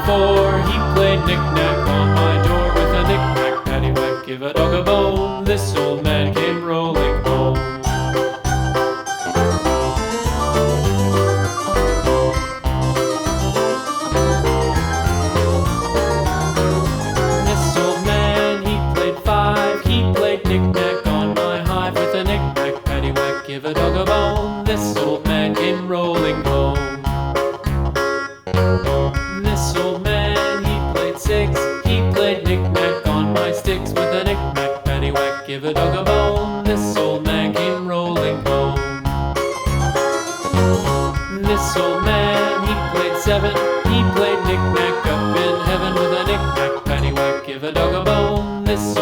4, he played knick-knack on my door with a knick-knack, paddywhack, give a dog a bone. This old man came rolling home. This old man, he played 5, he played knick-knack on my hive with a knick-knack, paddywhack, give a dog a bone. This old man came rolling home. This old man, he played 6, he played knick-knack on my sticks with a knick-knack, paddywhack, give a dog a bone. This old man came rolling home. This old man, he played 7, he played knick-knack up in heaven with a knick-knack, paddywhack, give a dog a bone. This